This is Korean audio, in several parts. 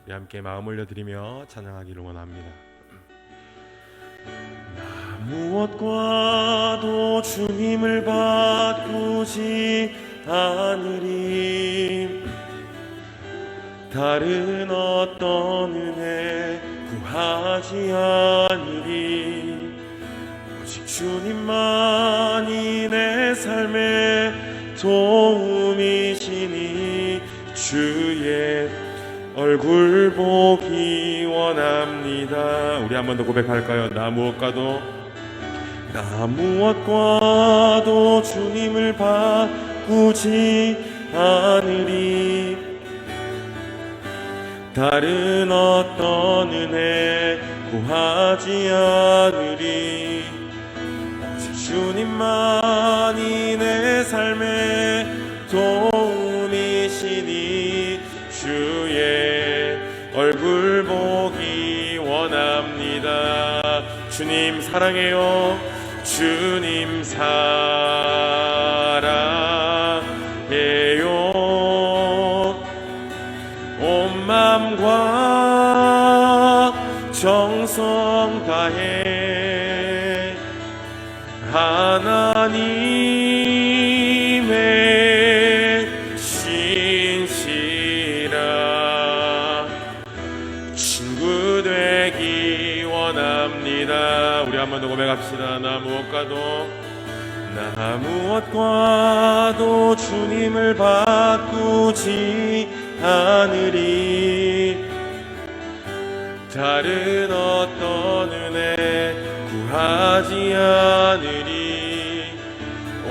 우리 함께 마음 올려드리며 찬양하기를 원합니다. 나 무엇과도 주님을 바꾸지 않으리. 다른 어떤 은혜 구하지 않으리. 오직 주님만이 내 삶의 도움이시니 주의 얼굴 보기 원합니다. 우리 한 번 더 고백할까요? 나 무엇과도 주님을 바꾸지 않으리. 다른 어떤 은혜 구하지 않으리. 오직 주님만이 내 삶의 도움이시니 주의 얼굴 보기 원합니다. 주님 사랑해요. 주님 사랑해요. 온 마음과 정성 다해 하나님의 신실한 친구 되기 원합니다. 우리 한 번 더 고백합시다. 나 무엇과도 주님을 바꾸지 않으리. 다른 어떤 은혜 구하지 않으리.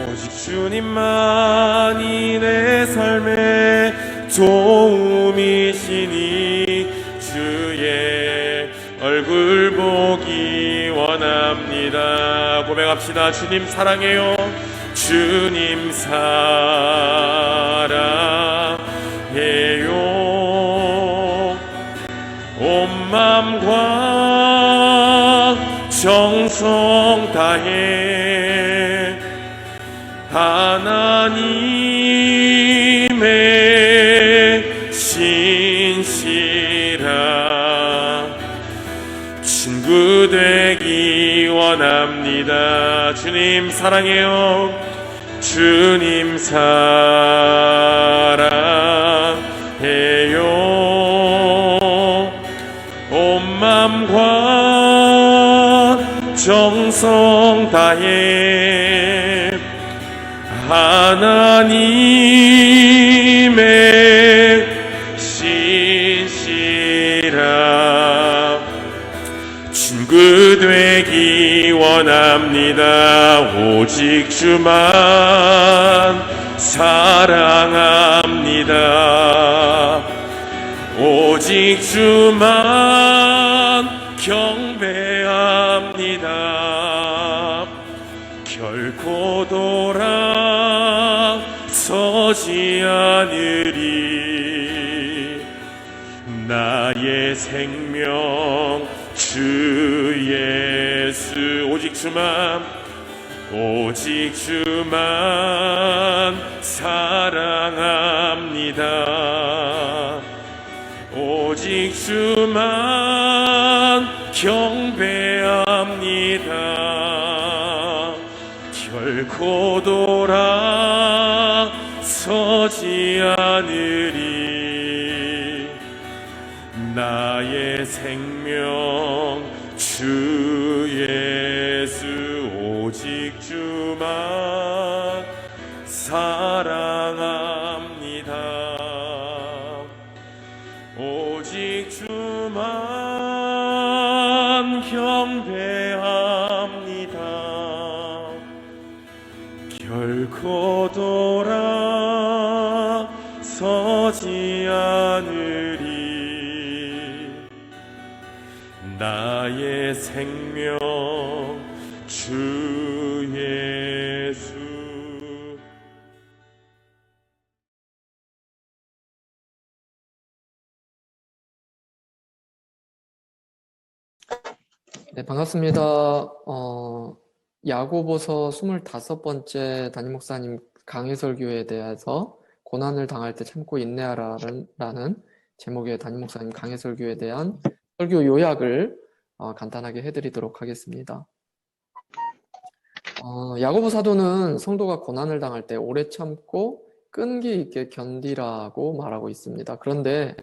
오직 주님만이 내 삶의 도움이시니 주의 얼굴 보기 원합니다. 고백합시다. 주님 사랑해요. 주님 사랑해요. 온 마음과 정성 다해 하나님의 신실한 친구 되기 원합니다. 주님 사랑해요. 주님 사랑해요. 온 마음과 정성 다해 하나님의 신실한 친구 되기 원합니다. 오직 주만 사랑합니다. 오직 주만 경배합니다. 결코 돌아서지 않으리. 나의 생명 주 예수. 오직 주만 사랑합니다. 오직 주만 경배합니다. 결코 돌아서지 않으리. 나의 생명 주 예수. 오직 주만 사랑합니다. 오직 주만 경배합니다. 결코 돌아서지 않으리. 나의 생명 주 예수. 네, 반갑습니다. 야고보서 25번째 담임 목사님 강해 설교에 대해서 고난을 당할 때 참고 인내하라라는 제목의 담임 목사님 강해 설교에 대한 설교 요약을 간단하게 해드리도록 하겠습니다. 야고보 사도는 성도가 고난을 당할 때 오래 참고 끈기 있게 견디라고 말하고 있습니다. 그런데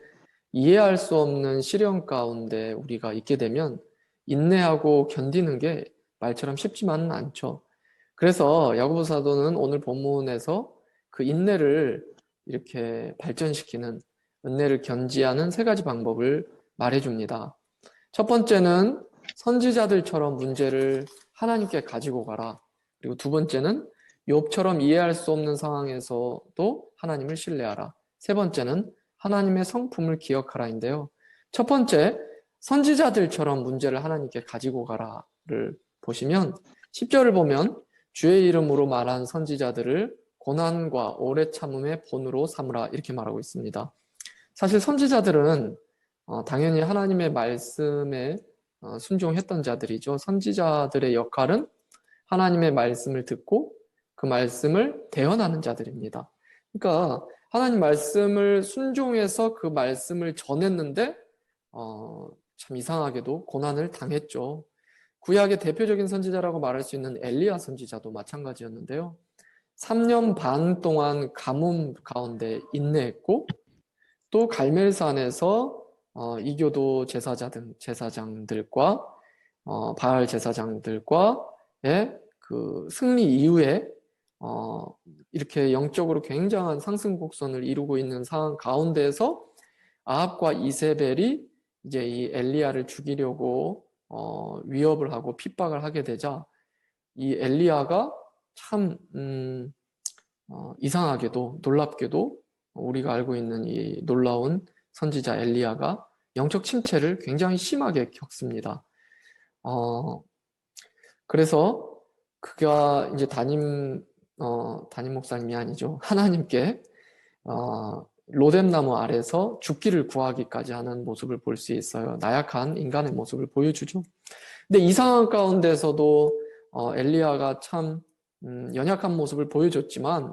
이해할 수 없는 시련 가운데 우리가 있게 되면 인내하고 견디는 게 말처럼 쉽지만은 않죠. 그래서 야고보 사도는 오늘 본문에서 그 인내를 이렇게 발전시키는, 은혜를 견지하는 세 가지 방법을 말해줍니다. 첫 번째는 선지자들처럼 문제를 하나님께 가지고 가라. 그리고 두 번째는 욥처럼 이해할 수 없는 상황에서도 하나님을 신뢰하라. 세 번째는 하나님의 성품을 기억하라인데요. 첫 번째, 선지자들처럼 문제를 하나님께 가지고 가라를 보시면 10절을 보면 주의 이름으로 말한 선지자들을 고난과 오래 참음의 본으로 삼으라 이렇게 말하고 있습니다. 사실 선지자들은 당연히 하나님의 말씀에 순종했던 자들이죠. 선지자들의 역할은 하나님의 말씀을 듣고 그 말씀을 대언하는 자들입니다. 그러니까 하나님 말씀을 순종해서 그 말씀을 전했는데 참 이상하게도 고난을 당했죠. 구약의 대표적인 선지자라고 말할 수 있는 엘리야 선지자도 마찬가지였는데요. 3년 반 동안 가뭄 가운데 인내했고 또 갈멜산에서 이교도 제사장들과 바알 제사장들과의 그 승리 이후에 이렇게 영적으로 굉장한 상승 곡선을 이루고 있는 상황 가운데에서 아합과 이세벨이 이제 이 엘리야를 죽이려고 위협을 하고 핍박을 하게 되자 이 엘리야가 참 이상하게도 놀랍게도 우리가 알고 있는 이 놀라운 선지자 엘리야가 영적 침체를 굉장히 심하게 겪습니다. 그래서 그가 이제 담임 목사님이 아니죠. 하나님께 로뎀나무 아래서 죽기를 구하기까지 하는 모습을 볼 수 있어요. 나약한 인간의 모습을 보여주죠. 근데 이 상황 가운데서도 엘리야가 참 연약한 모습을 보여줬지만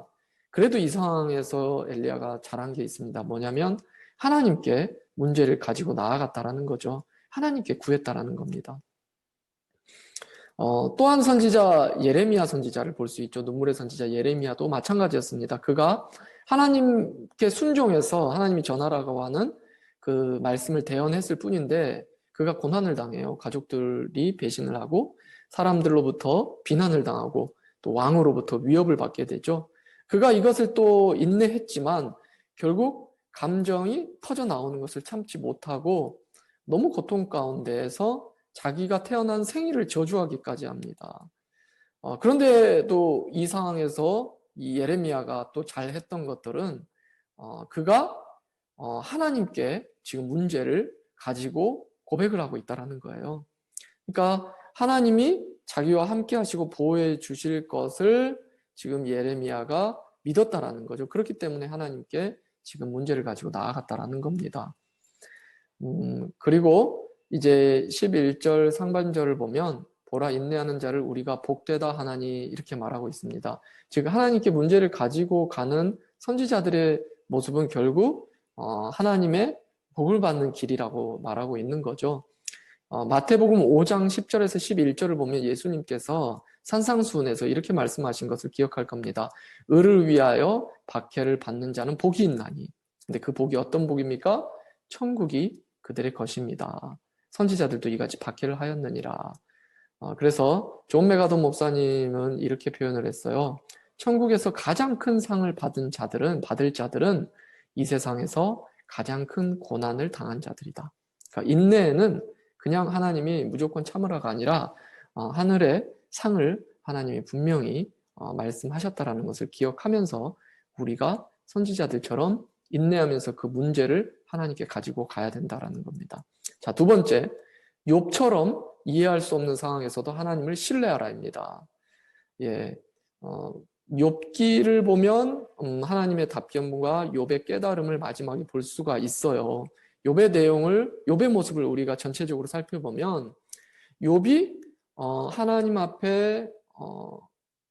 그래도 이 상황에서 엘리야가 잘한 게 있습니다. 뭐냐면 하나님께 문제를 가지고 나아갔다라는 거죠. 하나님께 구했다라는 겁니다. 또한 선지자 예레미야 선지자를 볼 수 있죠. 눈물의 선지자 예레미야도 마찬가지였습니다. 그가 하나님께 순종해서 하나님이 전하라고 하는 그 말씀을 대언했을 뿐인데 그가 고난을 당해요. 가족들이 배신을 하고 사람들로부터 비난을 당하고 또 왕으로부터 위협을 받게 되죠. 그가 이것을 또 인내했지만 결국 감정이 터져 나오는 것을 참지 못하고 너무 고통 가운데에서 자기가 태어난 생일을 저주하기까지 합니다. 그런데도 이 상황에서 이 예레미야가 또 잘했던 것들은 그가 하나님께 지금 문제를 가지고 고백을 하고 있다는 거예요. 그러니까 하나님이 자기와 함께 하시고 보호해 주실 것을 지금 예레미야가 믿었다라는 거죠. 그렇기 때문에 하나님께 지금 문제를 가지고 나아갔다라는 겁니다. 그리고 이제 11절 상반절을 보면 보라 인내하는 자를 우리가 복되다 하나니 이렇게 말하고 있습니다. 즉 하나님께 문제를 가지고 가는 선지자들의 모습은 결국 하나님의 복을 받는 길이라고 말하고 있는 거죠. 마태복음 5장 10절에서 11절을 보면 예수님께서 산상수훈에서 이렇게 말씀하신 것을 기억할 겁니다. 의를 위하여 박해를 받는 자는 복이 있나니. 근데 그 복이 어떤 복입니까? 천국이 그들의 것입니다. 선지자들도 이같이 박해를 하였느니라. 그래서 존 메가돈 목사님은 이렇게 표현을 했어요. 천국에서 가장 큰 상을 받을 자들은 이 세상에서 가장 큰 고난을 당한 자들이다. 그러니까 인내에는 그냥 하나님이 무조건 참으라가 아니라 하늘의 상을 하나님이 분명히 말씀하셨다라는 것을 기억하면서 우리가 선지자들처럼 인내하면서 그 문제를 하나님께 가지고 가야 된다라는 겁니다. 자, 두 번째, 욥처럼 이해할 수 없는 상황에서도 하나님을 신뢰하라입니다. 예, 욥기를 보면 하나님의 답변과 욥의 깨달음을 마지막에 볼 수가 있어요. 욥의 모습을 우리가 전체적으로 살펴보면 욥이 하나님 앞에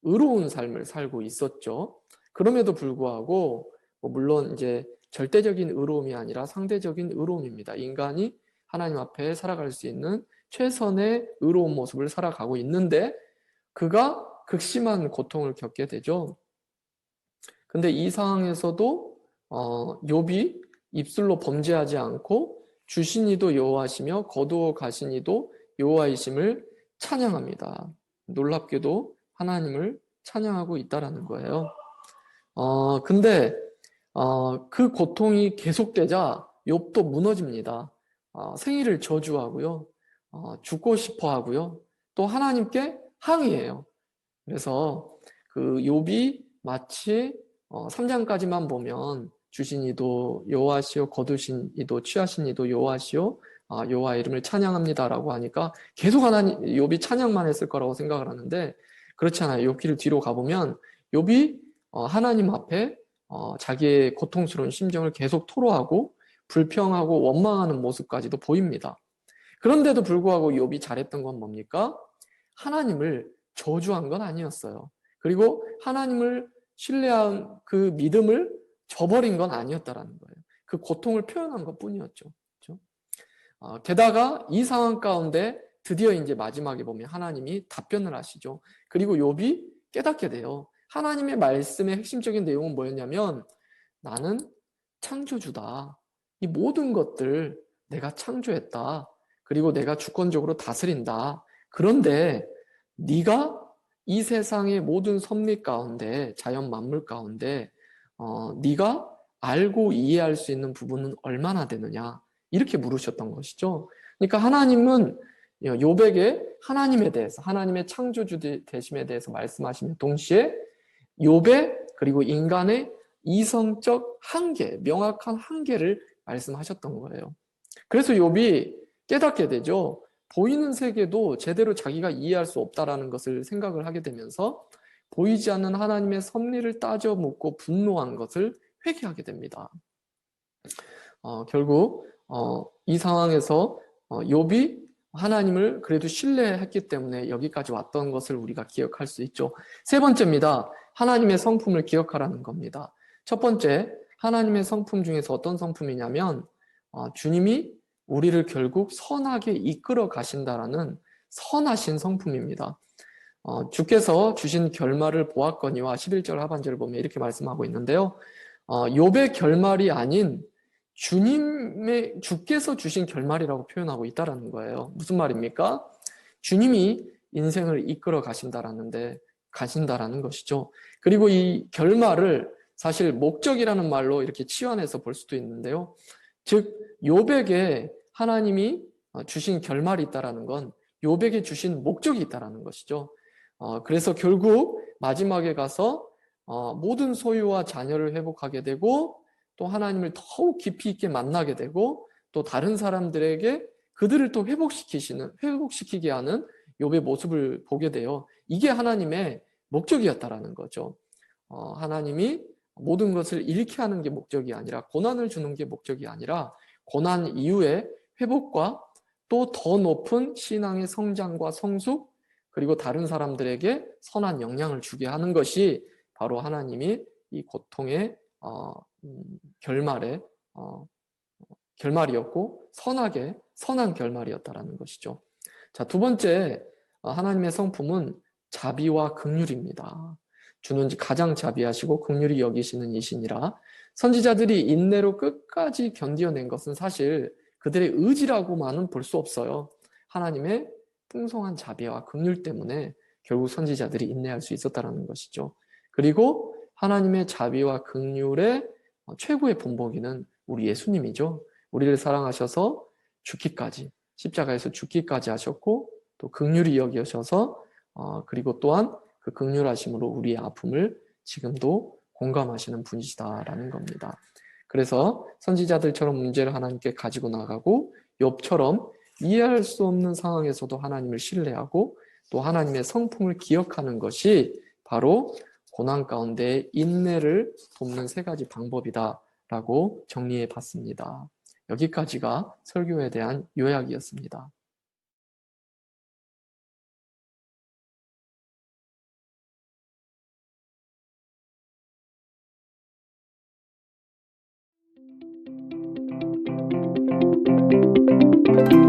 의로운 삶을 살고 있었죠. 그럼에도 불구하고 물론 이제 절대적인 의로움이 아니라 상대적인 의로움입니다. 인간이 하나님 앞에 살아갈 수 있는 최선의 의로운 모습을 살아가고 있는데 그가 극심한 고통을 겪게 되죠. 근데 이 상황에서도 욥이 입술로 범죄하지 않고 주신 이도 여호와시며 거두어 가신 이도 여호와이심을 찬양합니다. 놀랍게도 하나님을 찬양하고 있다라는 거예요. 근데 그 고통이 계속되자 욥도 무너집니다. 생일을 저주하고요. 죽고 싶어 하고요. 또 하나님께 항의해요. 그래서 그 욥이 마치 3장까지만 보면 주신 이도 여호와시요 거두신 이도 취하신 이도 여호와시요 여호와 이름을 찬양합니다라고 하니까 계속 하나님 욥이 찬양만 했을 거라고 생각을 하는데 그렇지 않아요. 욥기를 뒤로 가보면 욥이 하나님 앞에 자기의 고통스러운 심정을 계속 토로하고 불평하고 원망하는 모습까지도 보입니다. 그런데도 불구하고 욥이 잘했던 건 뭡니까? 하나님을 저주한 건 아니었어요. 그리고 하나님을 신뢰한 그 믿음을 저버린 건 아니었다라는 거예요. 그 고통을 표현한 것 뿐이었죠. 그렇죠? 게다가 이 상황 가운데 드디어 이제 마지막에 보면 하나님이 답변을 하시죠. 그리고 욥이 깨닫게 돼요. 하나님의 말씀의 핵심적인 내용은 뭐였냐면 나는 창조주다. 이 모든 것들 내가 창조했다. 그리고 내가 주권적으로 다스린다. 그런데 네가 이 세상의 모든 섭리 가운데 자연 만물 가운데 네가 알고 이해할 수 있는 부분은 얼마나 되느냐 이렇게 물으셨던 것이죠. 그러니까 하나님은 욥에게 하나님에 대해서 하나님의 창조주 되심에 대해서 말씀하시며 동시에 욥의 그리고 인간의 이성적 한계, 명확한 한계를 말씀하셨던 거예요. 그래서 욥이 깨닫게 되죠. 보이는 세계도 제대로 자기가 이해할 수 없다라는 것을 생각을 하게 되면서 보이지 않는 하나님의 섭리를 따져 묻고 분노한 것을 회개하게 됩니다. 결국 이 상황에서 욥이 하나님을 그래도 신뢰했기 때문에 여기까지 왔던 것을 우리가 기억할 수 있죠. 세 번째입니다. 하나님의 성품을 기억하라는 겁니다. 첫 번째, 하나님의 성품 중에서 어떤 성품이냐면 주님이 우리를 결국 선하게 이끌어 가신다라는 선하신 성품입니다. 주께서 주신 결말을 보았거니와 11절 하반절을 보면 이렇게 말씀하고 있는데요. 욥의 결말이 아닌 주께서 주신 결말이라고 표현하고 있다라는 거예요. 무슨 말입니까? 주님이 인생을 이끌어 가신다라는 것이죠. 그리고 이 결말을 사실 목적이라는 말로 이렇게 치환해서 볼 수도 있는데요. 즉 욥에게 하나님이 주신 결말이 있다라는 건 욥에게 주신 목적이 있다라는 것이죠. 그래서 결국 마지막에 가서 모든 소유와 자녀를 회복하게 되고 또 하나님을 더욱 깊이 있게 만나게 되고 또 다른 사람들에게 그들을 또 회복시키게 하는 욥의 모습을 보게 돼요. 이게 하나님의 목적이었다라는 거죠. 하나님이 모든 것을 잃게 하는 게 목적이 아니라 고난을 주는 게 목적이 아니라 고난 이후에 회복과 또 더 높은 신앙의 성장과 성숙 그리고 다른 사람들에게 선한 영향을 주게 하는 것이 바로 하나님이 이 고통의 결말이었고 선한 결말이었다라는 것이죠. 자, 두 번째 하나님의 성품은 자비와 긍휼입니다. 주는 가장 자비하시고 긍휼히 여기시는 이시니라. 선지자들이 인내로 끝까지 견뎌낸 것은 사실 그들의 의지라고만은 볼 수 없어요. 하나님의 풍성한 자비와 긍휼 때문에 결국 선지자들이 인내할 수 있었다는 것이죠. 그리고 하나님의 자비와 긍휼의 최고의 본보기는 우리 예수님이죠. 우리를 사랑하셔서 죽기까지 십자가에서 죽기까지 하셨고 또 긍휼히 여기셔서 그리고 또한 그 긍휼하심으로 우리의 아픔을 지금도 공감하시는 분이시다라는 겁니다. 그래서 선지자들처럼 문제를 하나님께 가지고 나가고 욥처럼 이해할 수 없는 상황에서도 하나님을 신뢰하고 또 하나님의 성품을 기억하는 것이 바로 고난 가운데 인내를 돕는 세 가지 방법이다라고 정리해 봤습니다. 여기까지가 설교에 대한 요약이었습니다. 네.